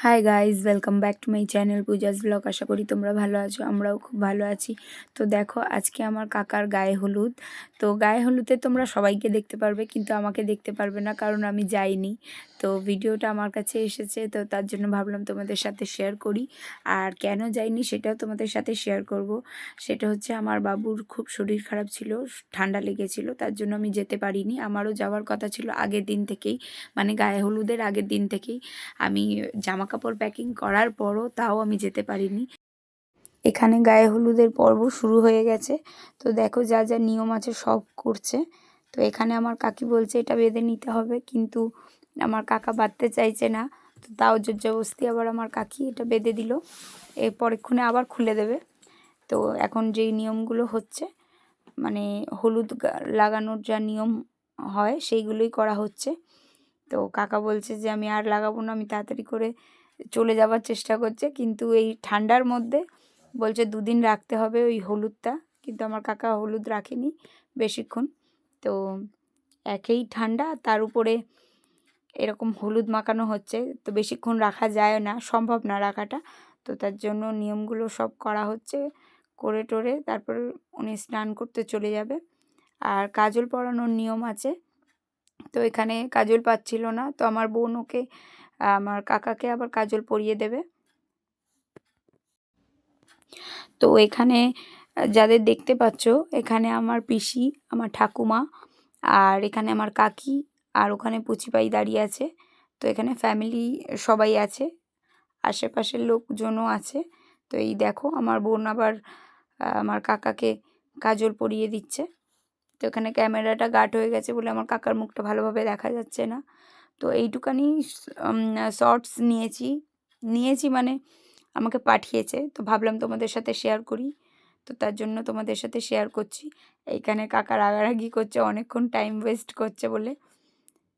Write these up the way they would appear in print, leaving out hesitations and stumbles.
High guys, welcome back to my channel Pooja's blog. আশা করি তোমরা ভালো আছো, আমরাও খুব ভালো আছি। তো দেখো, আজকে আমার কাকার গায়ে হলুদ। তো গায়ে হলুদে তোমরা সবাইকে দেখতে পারবে, কিন্তু আমাকে দেখতে পারবে না, কারণ আমি যাইনি। তো ভিডিওটা আমার কাছে এসেছে, তো তার জন্য ভাবলাম তোমাদের সাথে শেয়ার করি। আর কেন যাইনি সেটাও তোমাদের সাথে শেয়ার করব। সেটা হচ্ছে, আমার বাবুর খুব শরীর খারাপ ছিল, ঠান্ডা লেগেছিল, তার জন্য আমি যেতে পারিনি। আমারও যাওয়ার কথা ছিল আগের দিন থেকেই, মানে গায়ে হলুদের আগের দিন থেকেই। আমি জামা কাপড় প্যাকিং করার পরও তাও আমি যেতে পারিনি। এখানে গায়ে হলুদের পর্ব শুরু হয়ে গেছে। তো দেখো, যা যা নিয়ম আছে সব করছে। তো এখানে আমার কাকি বলছে এটা বেঁধে নিতে হবে, কিন্তু আমার কাকা বাঁধতে চাইছে না। তো তাও জোরজবস্তি আবার আমার কাকি এটা বেঁধে দিল। এর পরেক্ষণে আবার খুলে দেবে। তো এখন যেই নিয়মগুলো হচ্ছে, মানে হলুদ লাগানোর যা নিয়ম হয় সেইগুলোই করা হচ্ছে। তো কাকা বলছে যে আমি আর লাগাবো না, আমি তাড়াতাড়ি করে চলে যাওয়ার চেষ্টা করছে, কিন্তু এই ঠান্ডার মধ্যে বলছে 2 দিন রাখতে হবে ওই হলুদটা। কিন্তু আমার কাকা হলুদ রাখেনি বেশিক্ষণ। তো একেই ঠান্ডা, তার উপরে এরকম হলুদ মাখানো হচ্ছে, তো বেশিক্ষণ রাখা যায় না, সম্ভব না রাখাটা। তো তার জন্য নিয়মগুলো সব করা হচ্ছে, করে টোরে তারপর উনি স্নান করতে চলে যাবে। আর কাজল পরানোর নিয়ম আছে। তো এখানে কাজল পাচ্ছিল না, তো আমার বোন ওকে, আমার কাকাকে আবার কাজল পরিয়ে দেবে। তো এখানে যাদের দেখতে পাচ্ছ, এখানে আমার পিসি, আমার ঠাকুমা, আর এখানে আমার কাকি, আর ওখানে পুচিপাই দাঁড়িয়ে আছে। তো এখানে ফ্যামিলি সবাই আছে, আশেপাশের লোকজনও আছে। তো এই দেখো, আমার বোন আবার আমার কাকাকে কাজল পরিয়ে দিচ্ছে। তো এখানে ক্যামেরাটা গার্ড হয়ে গেছে বলে আমার কাকার মুখটা ভালোভাবে দেখা যাচ্ছে না। তো এইটুকানি শর্টস নিয়েছি মানে আমাকে পাঠিয়েছে, তো ভাবলাম তোমাদের সাথে শেয়ার করি। তো তার জন্য তোমাদের সাথে শেয়ার করছি। এইখানে কাকা রাগারাগি করছে, অনেকক্ষণ টাইম ওয়েস্ট করছে বলে।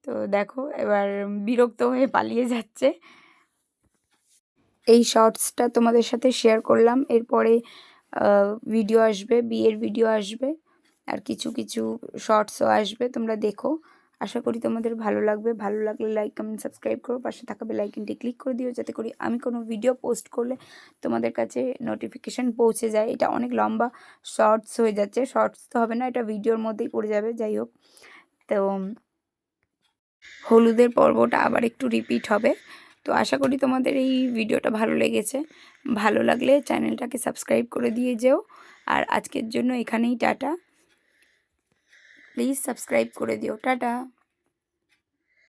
তো দেখো, এবার বিরক্ত হয়ে পালিয়ে যাচ্ছে। এই শর্টসটা তোমাদের সাথে শেয়ার করলাম। এরপরে ভিডিও আসবে, বিয়ের ভিডিও আসবে, আর কিছু কিছু শর্টসও আসবে, তোমরা দেখো। আশা করি তোমাদের ভালো লাগবে। ভালো লাগলে লাইক, কমেন্ট, সাবস্ক্রাইব করো, পাশে থাকা বেল আইকনটি ক্লিক করে দিও, যাতে করে আমি কোনো ভিডিও পোস্ট করলে তোমাদের কাছে নোটিফিকেশান পৌঁছে যায়। এটা অনেক লম্বা শর্টস হয়ে যাচ্ছে, শর্টস তো হবে না, এটা ভিডিওর মধ্যেই পড়ে যাবে। যাই হোক, তো হলুদের পর্বটা আবার একটু রিপিট হবে। তো আশা করি তোমাদের এই ভিডিওটা ভালো লেগেছে। ভালো লাগলে চ্যানেলটাকে সাবস্ক্রাইব করে দিয়ে যেও। আর আজকের জন্য এখানেই টাটা। প্লিজ সাবস্ক্রাইব করে দিও। টাটা।